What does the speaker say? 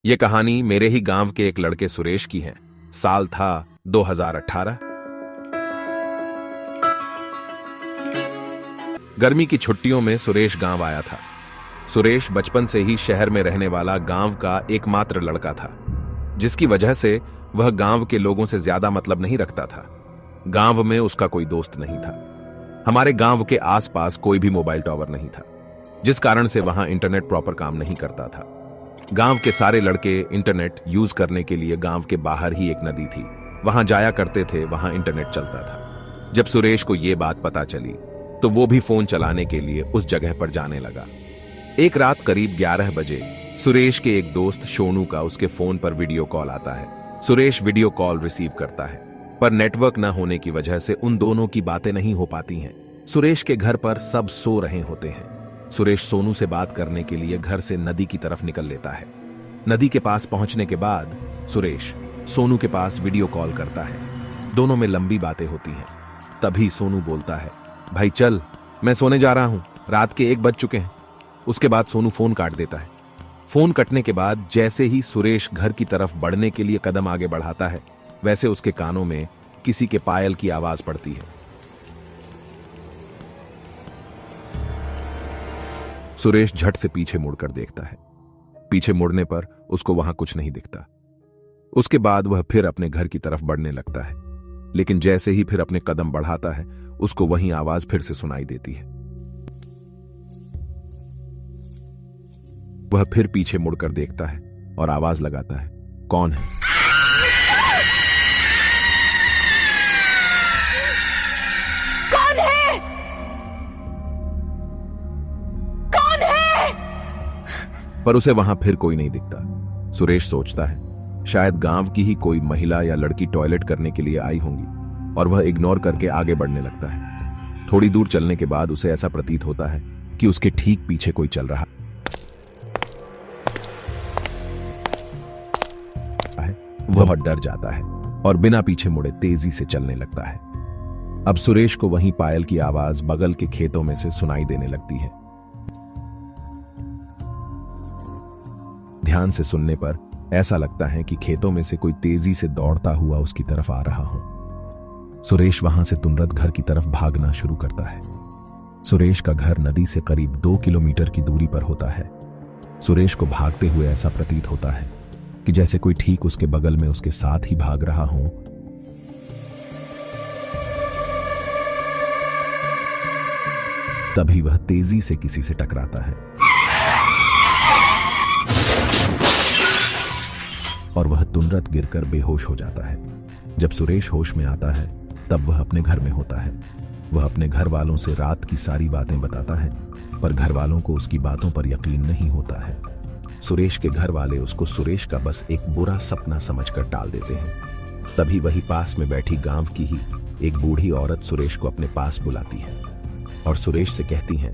ये कहानी मेरे ही गांव के एक लड़के सुरेश की है। साल था 2018। गर्मी की छुट्टियों में सुरेश गांव आया था। सुरेश बचपन से ही शहर में रहने वाला गांव का एकमात्र लड़का था, जिसकी वजह से वह गांव के लोगों से ज्यादा मतलब नहीं रखता था। गांव में उसका कोई दोस्त नहीं था। हमारे गांव के आसपास कोई भी मोबाइल टावर नहीं था, जिस कारण से वहां इंटरनेट प्रॉपर काम नहीं करता था। गांव के सारे लड़के इंटरनेट यूज करने के लिए गांव के बाहर ही एक नदी थी, वहां जाया करते थे, वहां इंटरनेट चलता था। जब सुरेश को यह बात पता चली तो वो भी फोन चलाने के लिए उस जगह पर जाने लगा। एक रात करीब 11 बजे सुरेश के एक दोस्त सोनू का उसके फोन पर वीडियो कॉल आता है। सुरेश वीडियो कॉल रिसीव करता है, पर नेटवर्क न होने की वजह से उन दोनों की बातें नहीं हो पाती हैं। सुरेश के घर पर सब सो रहे होते हैं। सुरेश सोनू से बात करने के लिए घर से नदी की तरफ निकल लेता है। नदी के पास पहुंचने के बाद सुरेश सोनू के पास वीडियो कॉल करता है। दोनों में लंबी बातें होती हैं। तभी सोनू बोलता है, भाई चल, मैं सोने जा रहा हूं, रात के 1 बज चुके हैं। उसके बाद सोनू फोन काट देता है। फोन कटने के बाद जैसे ही सुरेश घर की तरफ बढ़ने के लिए कदम आगे बढ़ाता है, वैसे उसके कानों में किसी के पायल की आवाज पड़ती है। सुरेश झट से पीछे मुड़कर देखता है। पीछे मुड़ने पर उसको वहां कुछ नहीं दिखता। उसके बाद वह फिर अपने घर की तरफ बढ़ने लगता है, लेकिन जैसे ही फिर अपने कदम बढ़ाता है, उसको वही आवाज फिर से सुनाई देती है। वह फिर पीछे मुड़कर देखता है और आवाज लगाता है, कौन है? कौन है? कौन है? पर उसे वहां फिर कोई नहीं दिखता। सुरेश सोचता है शायद गांव की ही कोई महिला या लड़की टॉयलेट करने के लिए आई होंगी, और वह इग्नोर करके आगे बढ़ने लगता है। थोड़ी दूर चलने के बाद उसे ऐसा प्रतीत होता है कि उसके ठीक पीछे कोई चल रहा है। वह डर जाता है और बिना पीछे मुड़े तेजी से चलने लगता है। अब सुरेश को वहीं पायल की आवाज बगल के खेतों में से सुनाई देने लगती है। ध्यान से सुनने पर ऐसा लगता है कि खेतों में से कोई तेजी से दौड़ता हुआ उसकी तरफ आ रहा हो। सुरेश वहां से तुरंत घर की तरफ भागना शुरू करता है। सुरेश का घर नदी से करीब 2 किलोमीटर की दूरी पर होता है। सुरेश को भागते हुए ऐसा प्रतीत होता है कि जैसे कोई ठीक उसके बगल में उसके साथ ही भाग रहा हो। तभी वह तेजी से किसी से टकराता है और वह तुरंत गिरकर बेहोश हो जाता है। जब सुरेश होश में आता है तब वह अपने घर में होता है। वह अपने घर वालों से रात की सारी बातें बताता है, पर घर वालों को उसकी बातों पर यकीन नहीं होता है। सुरेश के घर वाले उसको सुरेश का बस एक बुरा सपना समझकर टाल देते हैं। तभी वही पास में बैठी गांव की ही एक बूढ़ी औरत सुरेश को अपने पास बुलाती है और सुरेश से कहती है,